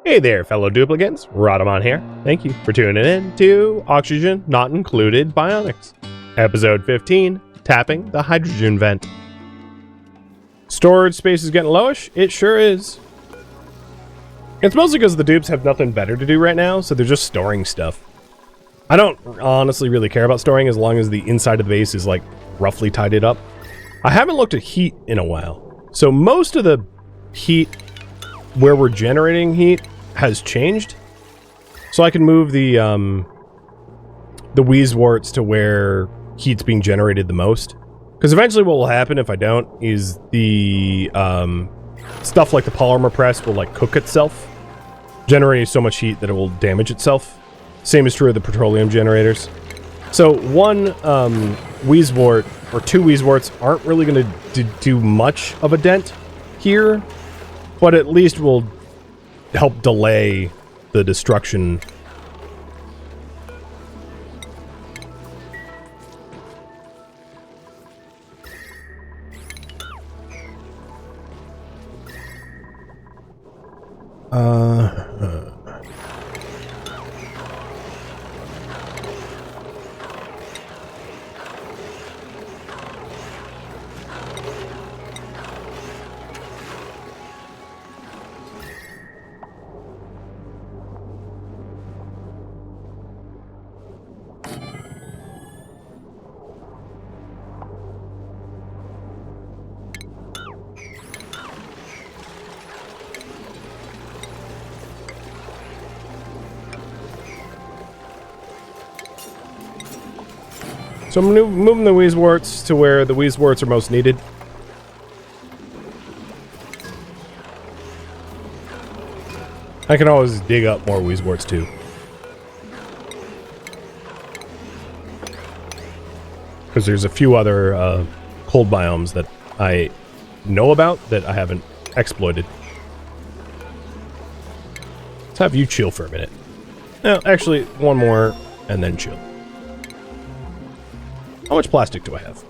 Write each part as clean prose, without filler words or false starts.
Hey there, fellow duplicants. Rhadamant here. Thank you for tuning in to Oxygen Not Included Bionics. Episode 15, Tapping the Hydrogen Vent. Storage space is getting lowish? It sure is. It's mostly because the dupes have nothing better to do right now, so they're just storing stuff. I don't honestly really care about storing as long as the inside of the base is like roughly tidied up. I haven't looked at heat in a while, so most of the heat where we're generating heat has changed. So I can move the Wheezeworts to where heat's being generated the most. Because eventually what will happen if I don't is the stuff like the polymer press will like cook itself, generating so much heat that it will damage itself. Same is true of the petroleum generators. So one Wheezewort or two Wheezeworts aren't really going to do much of a dent here, but at least will help delay the destruction. So I'm moving the Wheezeworts to where the Wheezeworts are most needed. I can always dig up more Wheezeworts too. Because there's a few other cold biomes that I know about that I haven't exploited. Let's have you chill for a minute. No, actually, one more and then chill. How much plastic do I have?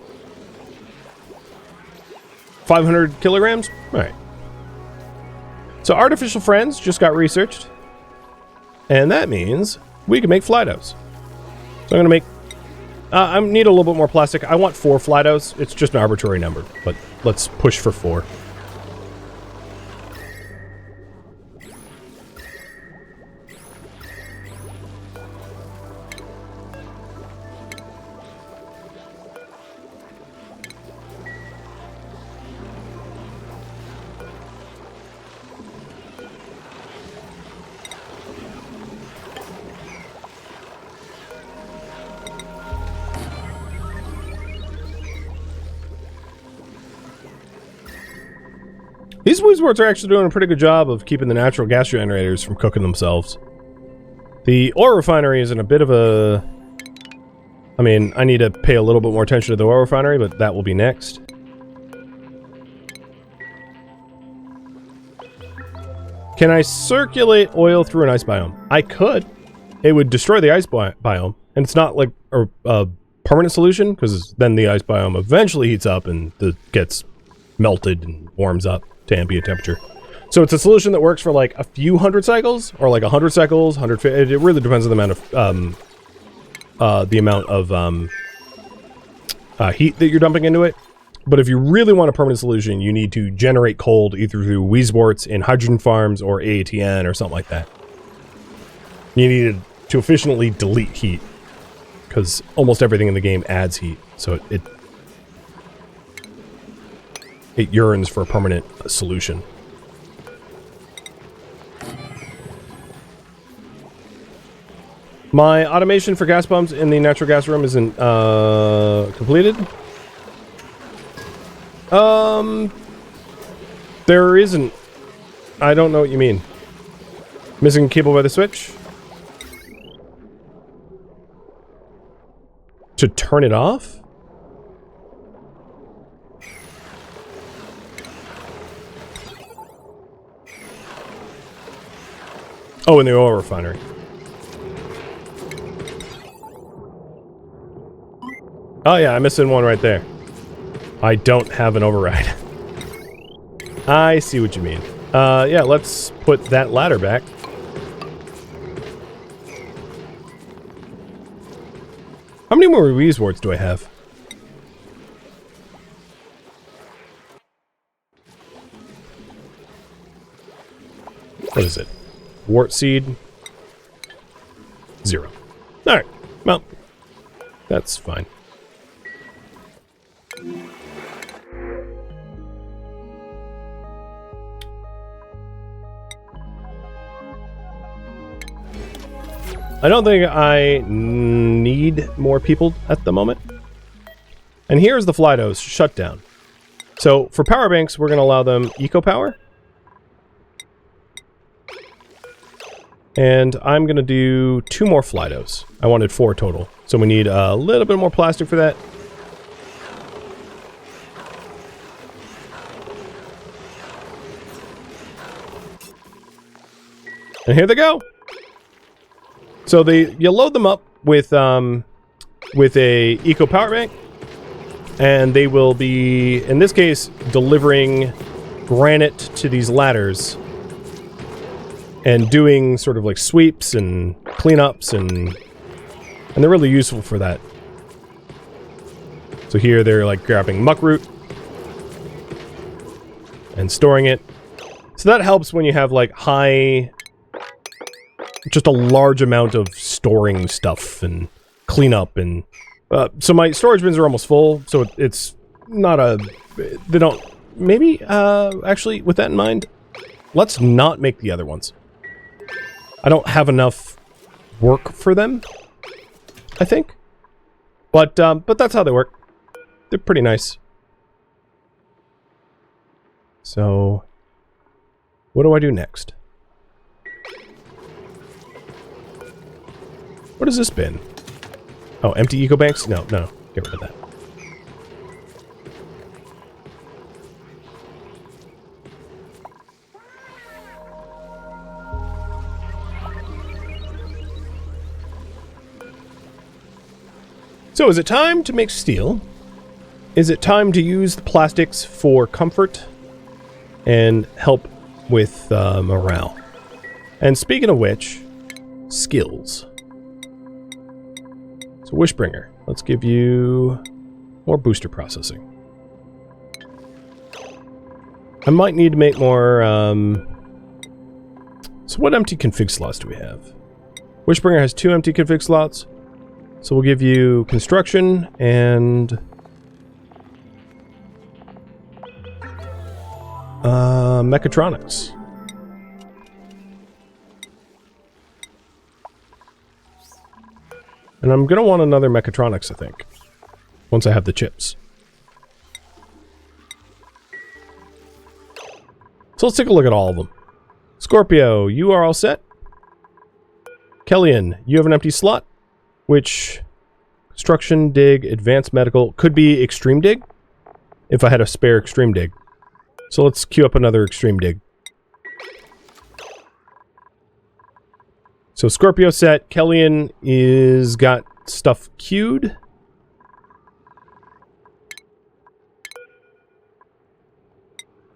500 kilograms? Alright. So artificial friends just got researched. And that means we can make Flydos. So I'm going to make... I need a little bit more plastic. I want 4 Flydos. It's just an arbitrary number, but let's push for 4. These Wheezeworts are actually doing a pretty good job of keeping the natural gas generators from cooking themselves. The oil refinery is in a bit of a... I mean, I need to pay a little bit more attention to the oil refinery, but that will be next. Can I circulate oil through an ice biome? I could. It would destroy the ice biome, and it's not like a permanent solution, because then the ice biome eventually heats up and gets melted and warms up to ambient temperature. So it's a solution that works for like a few hundred cycles, or like 100 cycles, 150. It really depends on the amount of heat that you're dumping into it. But if you really want a permanent solution, you need to generate cold either through Wheezeworts in hydrogen farms or AATN or something like that. You need to efficiently delete heat, because almost everything in the game adds heat. So it yearns for a permanent solution. My automation for gas pumps in the natural gas room isn't completed. There isn't. I don't know what you mean. Missing a cable by the switch? To turn it off? Oh, in the oil refinery. Oh yeah, I'm missing one right there. I don't have an override. I see what you mean. Yeah, let's put that ladder back. How many more Louise warts do I have? What is it? Wart seed? 0. Alright, well, that's fine. I don't think I need more people at the moment. And here's the Flydos shutdown. So for power banks, we're going to allow them eco power. And I'm going to do 2 more Flydos. I wanted 4 total. So we need a little bit more plastic for that. And here they go. So you load them up with a eco power bank, and they will be, in this case, delivering granite to these ladders and doing sort of like sweeps and cleanups, and they're really useful for that. So here they're like grabbing muck root and storing it. So that helps when you have like just a large amount of storing stuff and cleanup. And so my storage bins are almost full, so it's not they don't, maybe actually with that in mind, let's not make the other ones. I don't have enough work for them, I think, but that's how they work. They're pretty nice. So what do I do next? What has this been? Oh, empty eco banks? No, get rid of that. So is it time to make steel? Is it time to use the plastics for comfort and help with morale? And speaking of which, skills. So Wishbringer, let's give you more booster processing. I might need to make more, so what empty config slots do we have? Wishbringer has 2 empty config slots. So we'll give you construction and mechatronics. And I'm going to want another mechatronics, I think, once I have the chips. So let's take a look at all of them. Scorpio, you are all set. Kellyan, you have an empty slot, which construction, dig, advanced medical, could be extreme dig, if I had a spare extreme dig. So let's queue up another extreme dig. So Scorpio set, Kellyan is got stuff queued.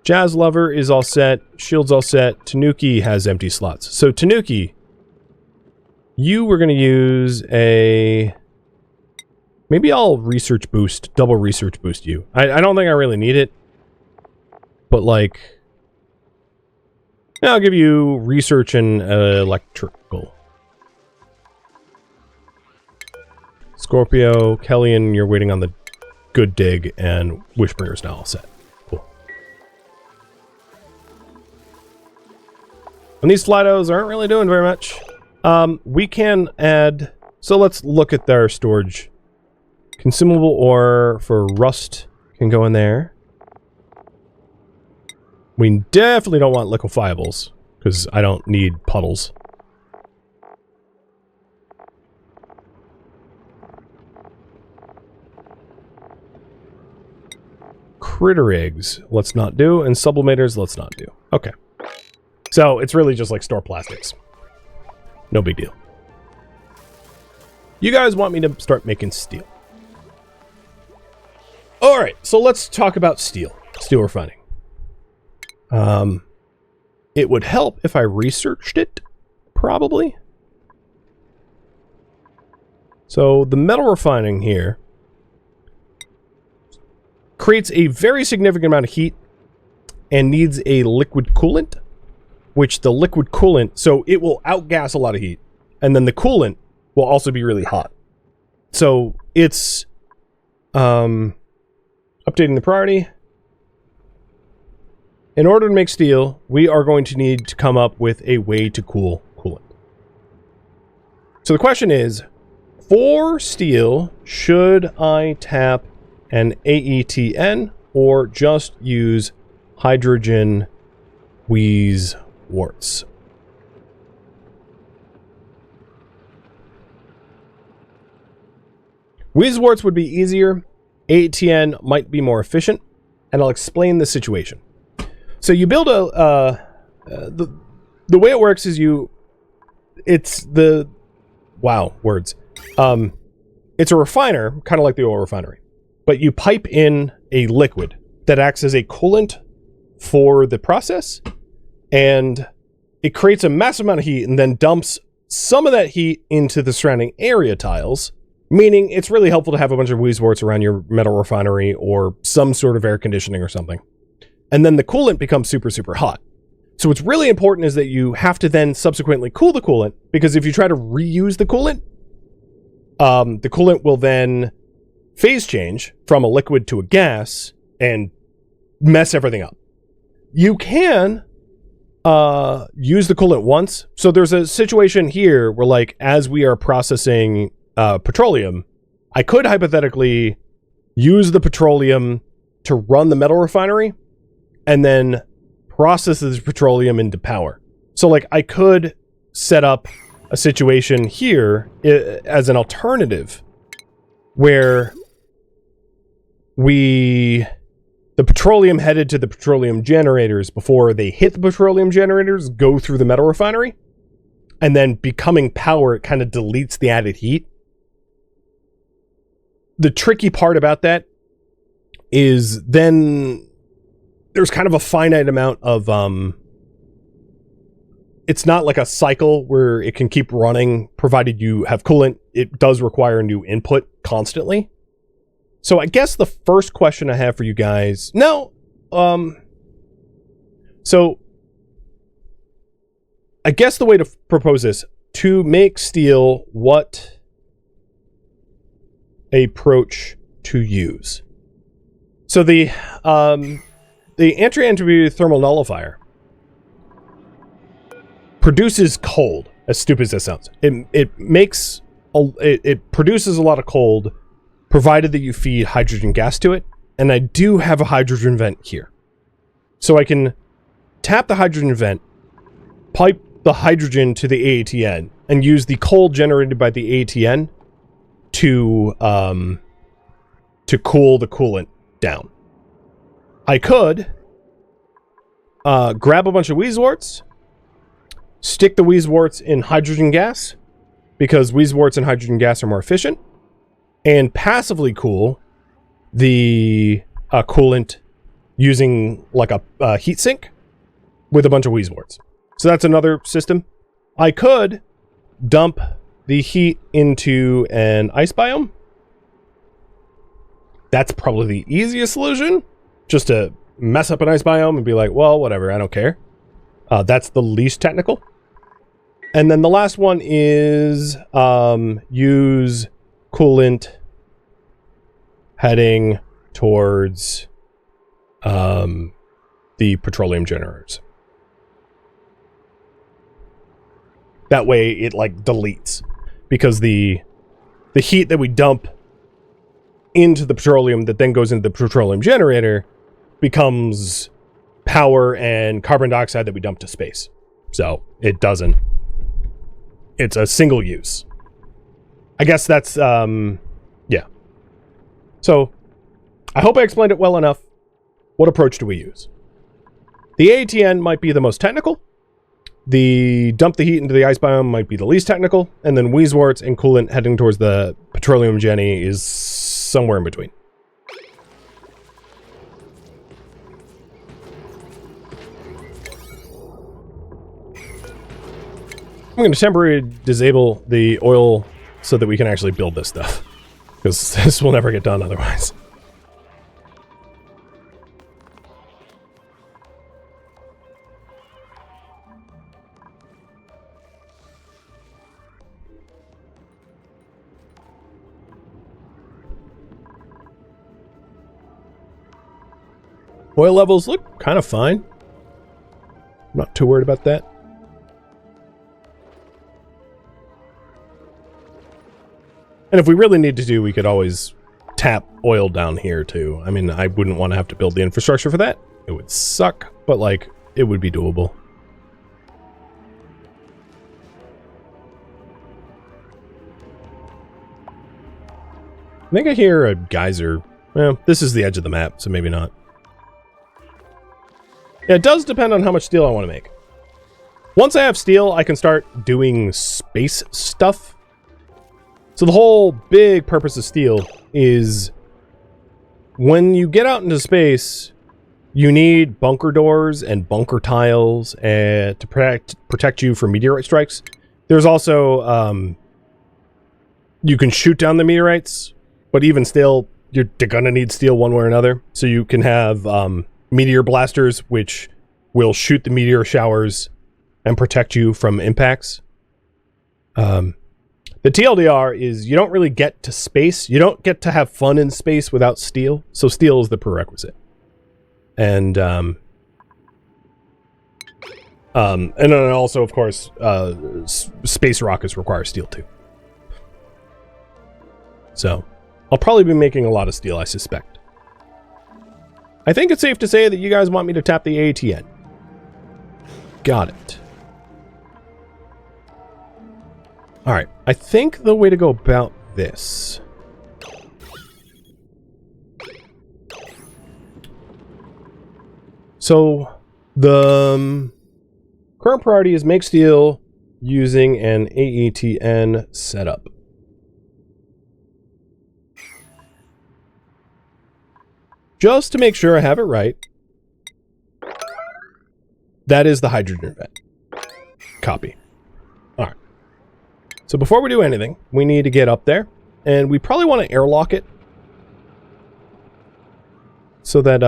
Jazz Lover is all set, Shield's all set, Tanuki has empty slots. So Tanuki, you were going to use a... Maybe I'll research boost, double research boost you. I don't think I really need it. But like... I'll give you research and electrical. Scorpio, Kellyan, you're waiting on the good dig, and Wishbringer's now all set. Cool. And these Flydos aren't really doing very much. We can add... So let's look at their storage. Consumable ore for rust can go in there. We definitely don't want liquefiables, because I don't need puddles. Critter eggs, let's not do, and sublimators, let's not do. Okay. So, it's really just like store plastics. No big deal. You guys want me to start making steel. Alright, so let's talk about steel. Steel refining. It would help if I researched it, probably. So the metal refining here creates a very significant amount of heat and needs a liquid coolant, which the liquid coolant, so it will outgas a lot of heat, and then the coolant will also be really hot. So it's updating the priority. In order to make steel, we are going to need to come up with a way to cool coolant. So the question is, for steel, should I tap an AETN or just use hydrogen wheeze warts? Wheeze warts would be easier. AETN might be more efficient, and I'll explain the situation. So you build the way it works is it's a refiner, kind of like the oil refinery, but you pipe in a liquid that acts as a coolant for the process, and it creates a massive amount of heat and then dumps some of that heat into the surrounding area tiles, meaning it's really helpful to have a bunch of wheeze warts around your metal refinery or some sort of air conditioning or something. And then the coolant becomes super, super hot. So what's really important is that you have to then subsequently cool the coolant, because if you try to reuse the coolant will then phase change from a liquid to a gas and mess everything up. You can use the coolant once. So there's a situation here where, like, as we are processing petroleum, I could hypothetically use the petroleum to run the metal refinery and then process this petroleum into power. So, like, I could set up a situation here as an alternative where the petroleum headed to the petroleum generators before they hit the petroleum generators, go through the metal refinery, and then becoming power, it kind of deletes the added heat. The tricky part about that is then there's kind of a finite amount of it's not like a cycle where it can keep running provided you have coolant. It does require new input constantly. So I guess the first question I have for you guys so I guess the way to propose this, to make steel, what approach to use? So the anti-entropy thermal nullifier produces cold, as stupid as that sounds. It produces a lot of cold, provided that you feed hydrogen gas to it. And I do have a hydrogen vent here. So I can tap the hydrogen vent, pipe the hydrogen to the AATN, and use the cold generated by the AATN to cool the coolant down. I could grab a bunch of wheeze warts, stick the wheeze warts in hydrogen gas, because wheeze warts and hydrogen gas are more efficient, and passively cool the coolant using like a heat sink with a bunch of wheeze warts. So that's another system. I could dump the heat into an ice biome. That's probably the easiest solution. Just to mess up an ice biome and be like, well, whatever, I don't care. That's the least technical. And then the last one is use coolant heading towards the petroleum generators. That way it like deletes, because the heat that we dump into the petroleum that then goes into the petroleum generator becomes power and carbon dioxide that we dump to space. So it doesn't. It's a single use. I guess that's yeah. So I hope I explained it well enough. What approach do we use? The ATN might be the most technical. The dump the heat into the ice biome might be the least technical, and then wheeze warts and coolant heading towards the petroleum genny is somewhere in between. I'm going to temporarily disable the oil so that we can actually build this stuff. Because this will never get done otherwise. Oil levels look kind of fine. I'm not too worried about that. And if we really need to, we could always tap oil down here too. I mean, I wouldn't want to have to build the infrastructure for that. It would suck, but like, it would be doable. I think I hear a geyser. Well, this is the edge of the map, so maybe not. Yeah, it does depend on how much steel I want to make. Once I have steel, I can start doing space stuff. So the whole big purpose of steel is when you get out into space, you need bunker doors and bunker tiles to protect you from meteorite strikes. There's also, you can shoot down the meteorites, but even still, you're gonna need steel one way or another. So you can have meteor blasters, which will shoot the meteor showers and protect you from impacts. The TLDR is you don't really get to space. You don't get to have fun in space without steel. So steel is the prerequisite. And then also, of course, space rockets require steel too. So I'll probably be making a lot of steel, I suspect. I think it's safe to say that you guys want me to tap the ATN. Got it. Alright, I think the way to go about this... So, the current priority is make steel using an AETN setup. Just to make sure I have it right, that is the hydrogen vent. Copy. Alright. So before we do anything, we need to get up there, and we probably want to airlock it. So that,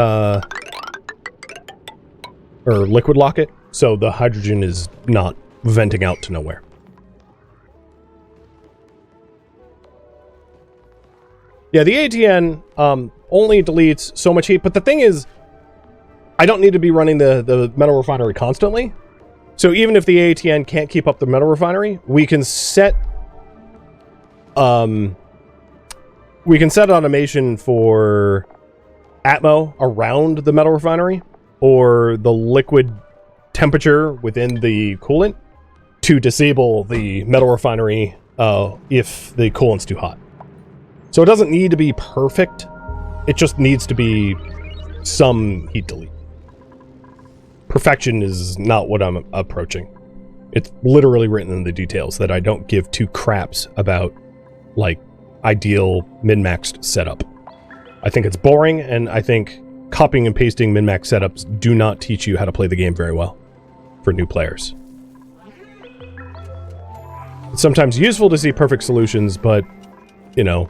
or liquid lock it, so the hydrogen is not venting out to nowhere. Yeah, the ATN, only deletes so much heat, but the thing is, I don't need to be running the metal refinery constantly. So even if the ATN can't keep up the metal refinery, we can set automation for Atmo around the metal refinery or the liquid temperature within the coolant to disable the metal refinery if the coolant's too hot. So it doesn't need to be perfect. It just needs to be some heat delete. Perfection is not what I'm approaching. It's literally written in the details that I don't give two craps about, like, ideal min-maxed setup. I think it's boring, and I think copying and pasting min-max setups do not teach you how to play the game very well for new players. It's sometimes useful to see perfect solutions, but, you know,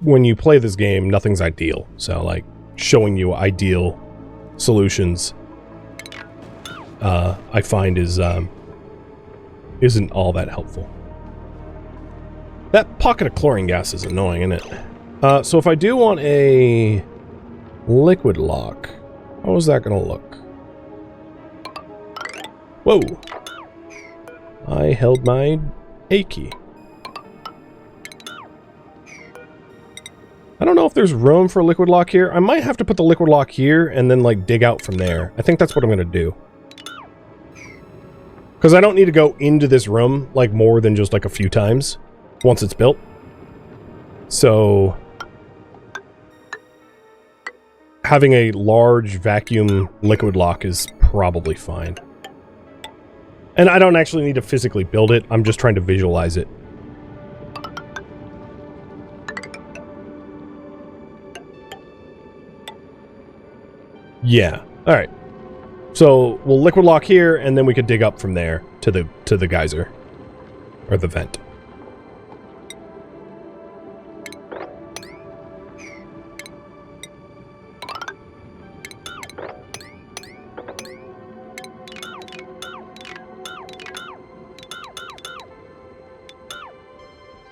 when you play this game, nothing's ideal. So, like, showing you ideal solutions, I find isn't all that helpful. That pocket of chlorine gas is annoying, isn't it? So if I do want a liquid lock, how is that gonna look? Whoa! I held my A key. I don't know if there's room for a liquid lock here. I might have to put the liquid lock here and then, like, dig out from there. I think that's what I'm gonna do. Because I don't need to go into this room, like, more than just, like, a few times once it's built. So having a large vacuum liquid lock is probably fine. And I don't actually need to physically build it. I'm just trying to visualize it. Yeah. All right. So we'll liquid lock here, and then we could dig up from there to the geyser or the vent.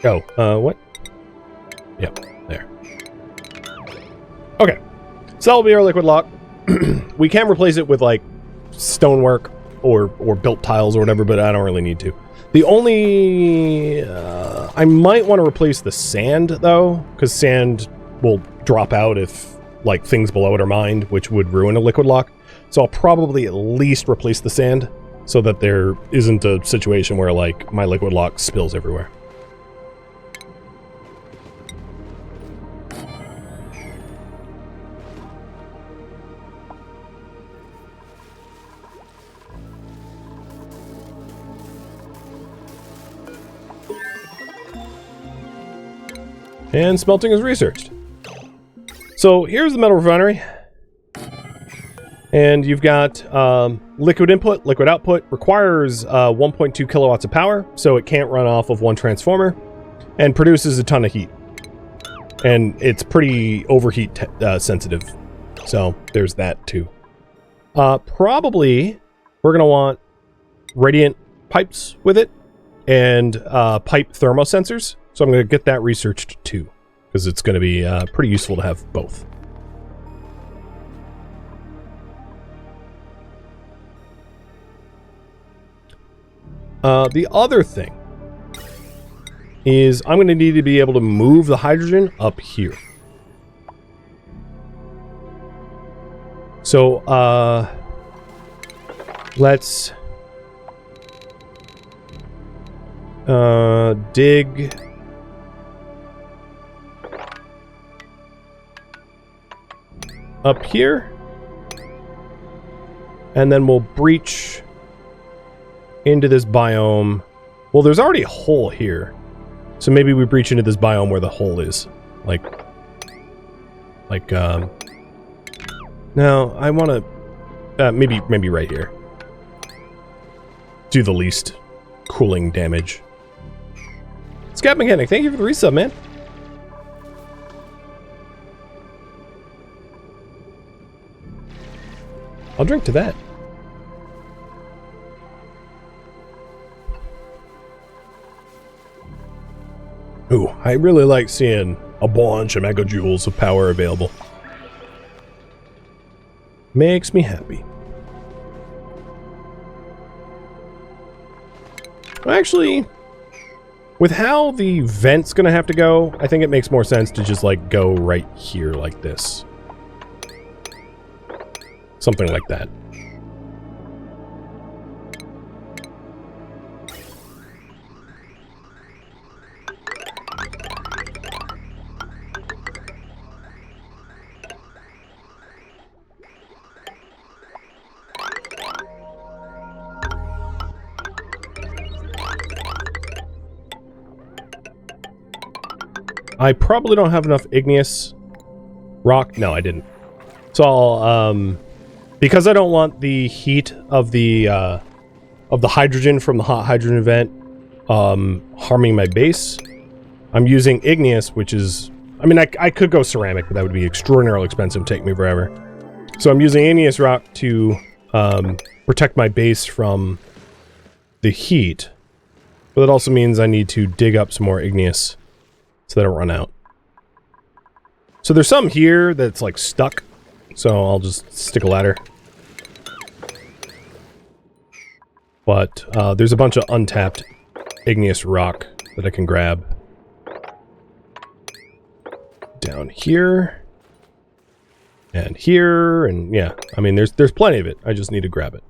Oh, what? Yep, there. Okay, so that'll be our liquid lock. We can replace it with like stonework or built tiles or whatever, but I don't really need to. The only I might want to replace the sand though, because sand will drop out if like things below it are mined, which would ruin a liquid lock. So I'll probably at least replace the sand so that there isn't a situation where like my liquid lock spills everywhere. And smelting is researched. So here's the metal refinery. And you've got liquid input, liquid output, requires 1.2 kilowatts of power, so it can't run off of one transformer, and produces a ton of heat. And it's pretty overheat sensitive, so there's that too. Probably we're gonna want radiant pipes with it, and pipe thermosensors. So I'm going to get that researched too, because it's going to be pretty useful to have both. The other thing is I'm going to need to be able to move the hydrogen up here. So let's dig up here, and then we'll breach into this biome. Well, there's already a hole here, so maybe we breach into this biome where the hole is. No, I want to maybe right here. Do the least cooling damage. Scat Mechanic, thank you for the resub, man. I'll drink to that. Ooh, I really like seeing a bunch of megajoules of power available. Makes me happy. Actually, with how the vent's gonna have to go, I think it makes more sense to just like go right here like this. Something like that. I probably don't have enough igneous rock. No, I didn't. So I'll, because I don't want the heat of the hydrogen from the hot hydrogen vent harming my base, I'm using igneous, which is, I mean, I could go ceramic, but that would be extraordinarily expensive and take me forever. So I'm using igneous rock to protect my base from the heat, but that also means I need to dig up some more igneous so that I don't run out. So there's some here that's like stuck, so I'll just stick a ladder. But there's a bunch of untapped igneous rock that I can grab. Down here. And here, and yeah. I mean, there's plenty of it. I just need to grab it.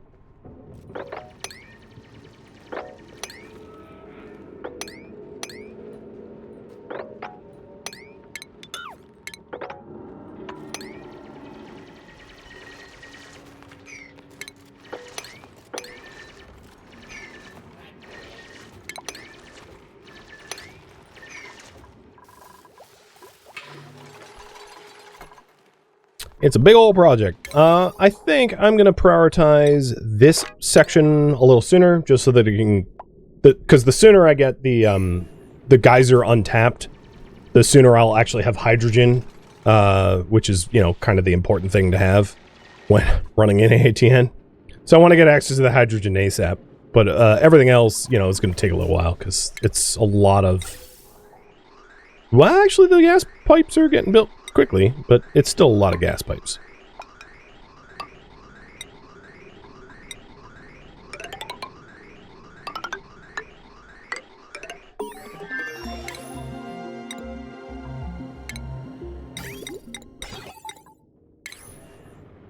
It's a big old project. I think I'm gonna prioritize this section a little sooner, just so that it can, because the sooner I get the geyser untapped, the sooner I'll actually have hydrogen, which is, you know, kind of the important thing to have when running in AATN. So I want to get access to the hydrogen ASAP, but everything else, you know, is going to take a little while because it's a lot of Well, actually, the gas pipes are getting built quickly, but it's still a lot of gas pipes.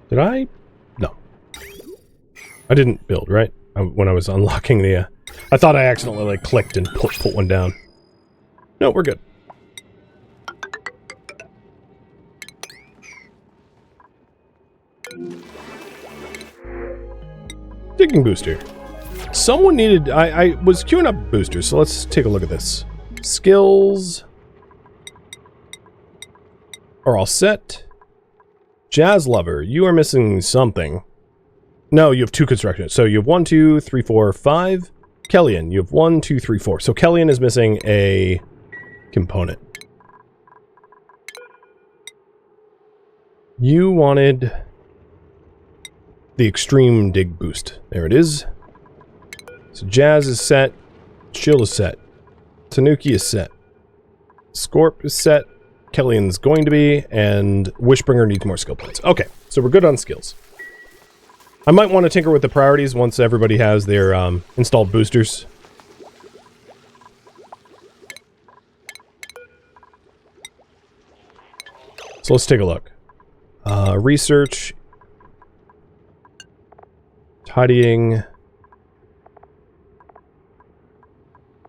Did I? No. I didn't build, right? When I was unlocking the... I thought I accidentally, like, clicked and put one down. No, we're good. Digging booster. Someone needed... I was queuing up boosters, so let's take a look at this. Skills are all set. Jazz Lover, you are missing something. No, you have 2 construction. So you have 1, 2, 3, 4, 5. Kellyan, you have 1, 2, 3, 4. So Kellyan is missing a component. You wanted the extreme dig boost. There it is. So Jazz is set. Shield is set. Tanuki is set. Scorp is set. Kellyan's going to be. And Wishbringer needs more skill points. Okay, so we're good on skills. I might want to tinker with the priorities once everybody has their installed boosters. So let's take a look. Research. Tidying.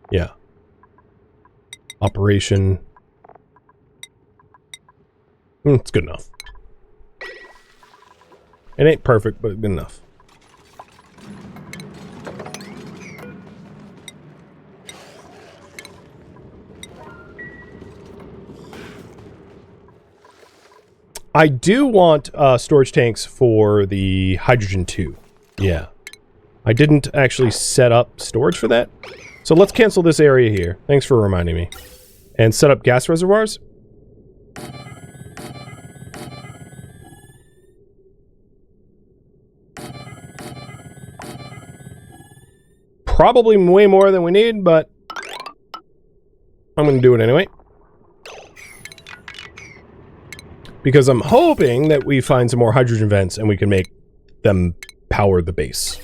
Yeah. Operation. It's good enough. It ain't perfect, but good enough. I do want storage tanks for the hydrogen 2. Yeah. I didn't actually set up storage for that. So let's cancel this area here. Thanks for reminding me. And set up gas reservoirs. Probably way more than we need, but I'm going to do it anyway. Because I'm hoping that we find some more hydrogen vents and we can make them power the base.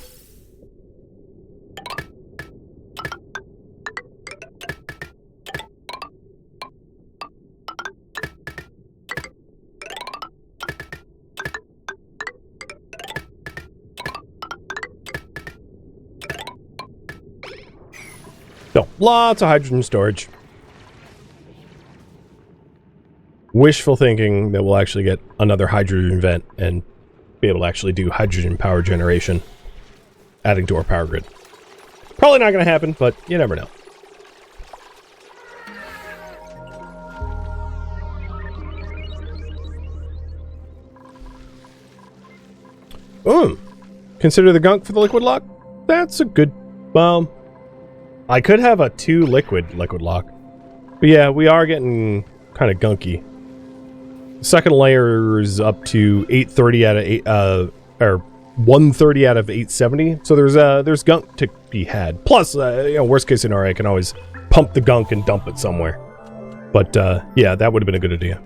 So, lots of hydrogen storage. Wishful thinking that we'll actually get another hydrogen vent and be able to actually do hydrogen power generation, adding to our power grid. Probably not going to happen, but you never know. Consider the gunk for the liquid lock? That's a good... Well, I could have a 2 liquid lock. But yeah, we are getting kind of gunky. Second layer is up to 830 out of 8, or 130 out of 870. So there's gunk to be had. Plus, you know, worst case scenario, I can always pump the gunk and dump it somewhere. But yeah, that would have been a good idea.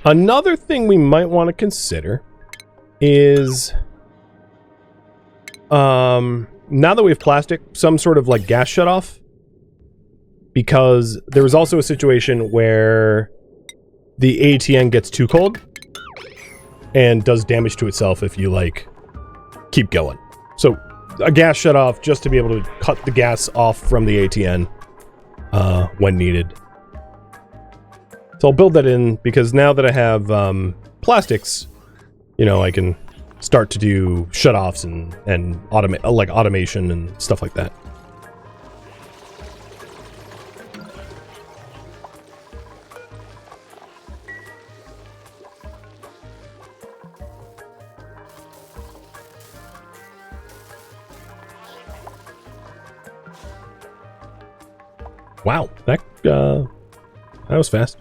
Another thing we might want to consider is, now that we have plastic, some sort of like gas shutoff. Because there was also a situation where the ATN gets too cold and does damage to itself if you like keep going. So a gas shutoff just to be able to cut the gas off from the ATN when needed. So I'll build that in, because now that I have plastics, you know, I can start to do shutoffs and automate, like automation and stuff like that. Wow, that was fast.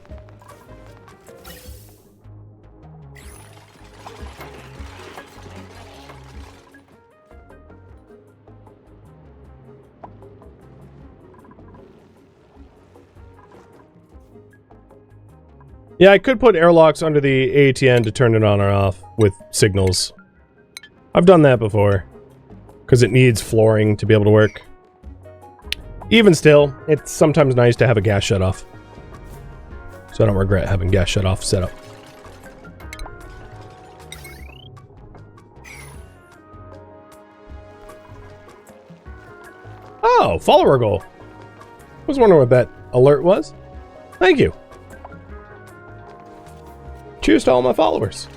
Yeah, I could put airlocks under the ATN to turn it on or off with signals. I've done that before. Because it needs flooring to be able to work. Even still, it's sometimes nice to have a gas shut-off. So I don't regret having gas shut-off set up. Oh, follower goal. I was wondering what that alert was. Thank you. Cheers to all my followers.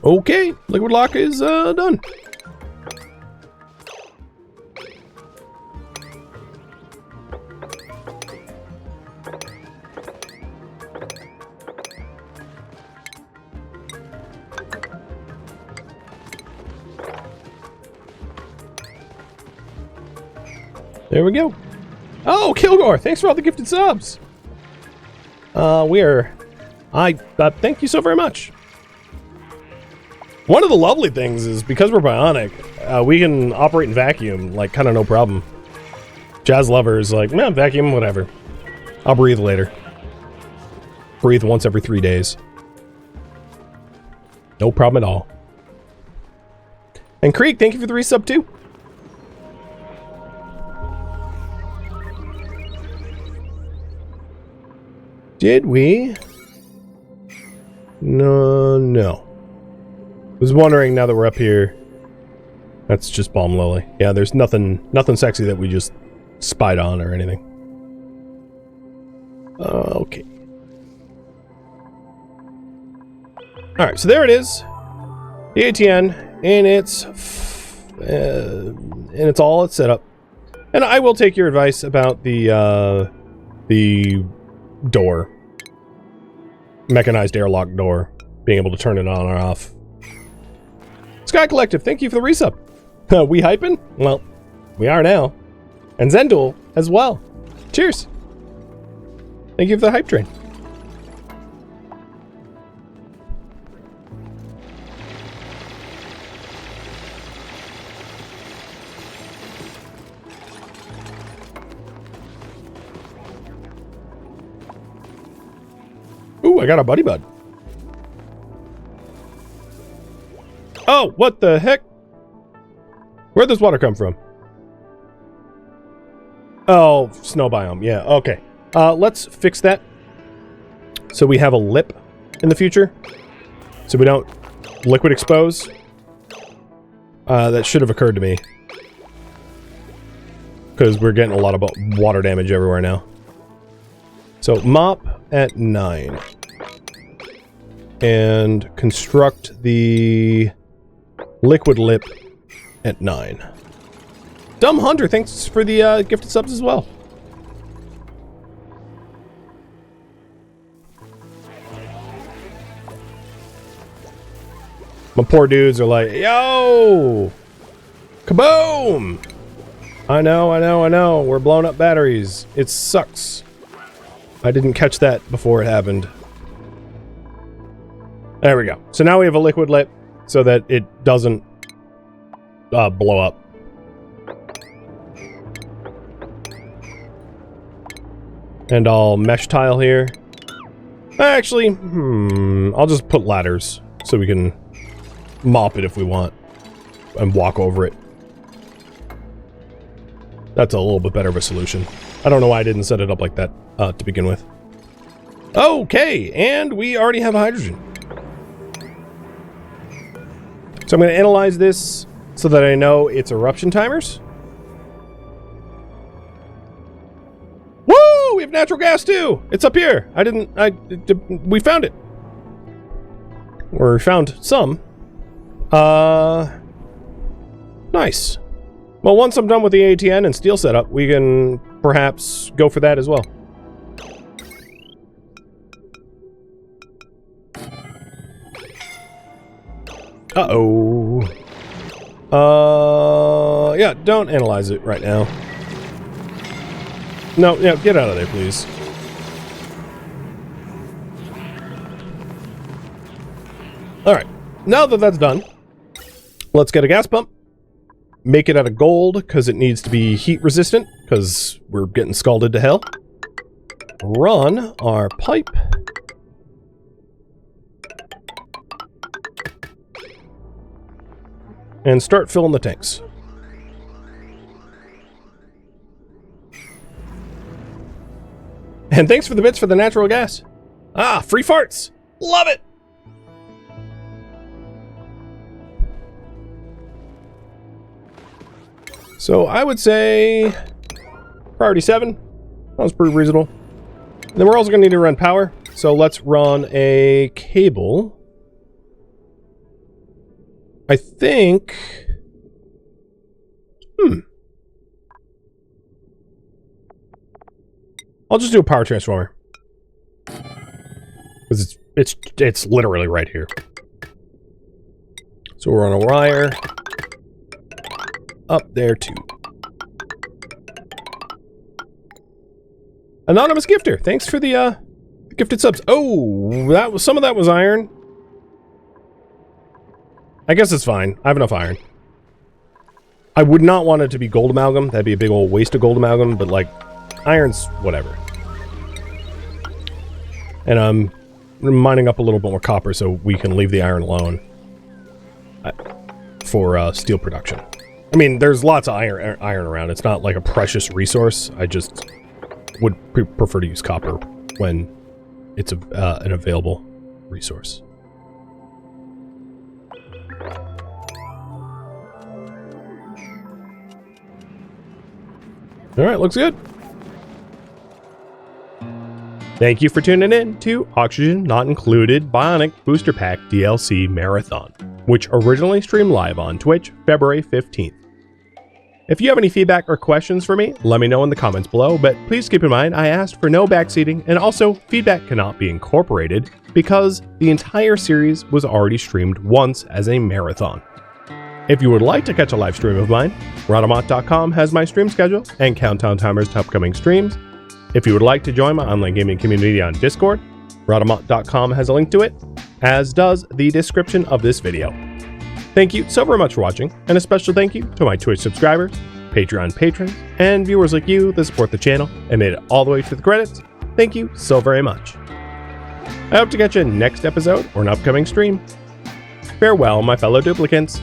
Okay, liquid lock is done. There we go. Oh, Kilgore, thanks for all the gifted subs. Thank you so very much. One of the lovely things is because we're bionic, we can operate in vacuum, like, kind of no problem. Jazz lovers, like, man, vacuum, whatever. I'll breathe later. Breathe once every 3 days. No problem at all. And Creek, thank you for the resub too. Did we? No. Was wondering now that we're up here. That's just Balm Lily. Yeah, there's nothing sexy that we just spied on or anything. Okay. Alright, so there it is. The ATN, and it's all set up. And I will take your advice about the door. Mechanized airlock door. Being able to turn it on or off. Sky Collective, thank you for the resub. We hyping? Well, we are now. And Zendul as well. Cheers. Thank you for the hype train. Ooh, I got a buddy bud. Oh, what the heck? Where'd this water come from? Oh, snow biome. Yeah, okay. Let's fix that. So we have a lip in the future. So we don't liquid expose. That should have occurred to me. Because we're getting a lot of water damage everywhere now. So mop at 9. And construct the liquid lip at 9. Dumb Hunter, thanks for the gifted subs as well. My poor dudes are like, yo! Kaboom! I know. We're blowing up batteries. It sucks. I didn't catch that before it happened. There we go. So now we have a liquid lip so that it doesn't blow up. And I'll mesh tile here. Actually, I'll just put ladders so we can mop it if we want and walk over it. That's a little bit better of a solution. I don't know why I didn't set it up like that to begin with. Okay, and we already have hydrogen. So I'm going to analyze this so that I know its eruption timers. Woo! We have natural gas too! It's up here! We found it. Or found some. Nice. Well, once I'm done with the ATN and steel setup, we can perhaps go for that as well. Uh-oh. Yeah, don't analyze it right now. No, yeah, get out of there, please. Alright, now that that's done, let's get a gas pump. Make it out of gold, because it needs to be heat resistant, because we're getting scalded to hell. Run our pipe. And start filling the tanks. And thanks for the bits for the natural gas. Ah, free farts. Love it. So I would say priority 7. That was pretty reasonable. And then we're also going to need to run power. So let's run a cable. I think... I'll just do a power transformer. Because it's literally right here. So we're on a wire. Up there too. Anonymous gifter, thanks for the gifted subs. Oh, that was some of that was iron. I guess it's fine. I have enough iron. I would not want it to be gold amalgam. That'd be a big old waste of gold amalgam, but like iron's whatever. And I'm mining up a little bit more copper so we can leave the iron alone for steel production. I mean, there's lots of iron around. It's not like a precious resource. I just would prefer to use copper when it's an available resource. All right, looks good. Thank you for tuning in to Oxygen Not Included Bionic Booster Pack DLC Marathon, which originally streamed live on Twitch February 15th. If you have any feedback or questions for me, let me know in the comments below, but please keep in mind I asked for no backseating, and also feedback cannot be incorporated because the entire series was already streamed once as a marathon. If you would like to catch a live stream of mine, Rhadamant.com has my stream schedule and countdown timers to upcoming streams. If you would like to join my online gaming community on Discord, Rhadamant.com has a link to it, as does the description of this video. Thank you so very much for watching, and a special thank you to my Twitch subscribers, Patreon patrons, and viewers like you that support the channel and made it all the way to the credits. Thank you so very much. I hope to catch you next episode or an upcoming stream. Farewell, my fellow duplicants.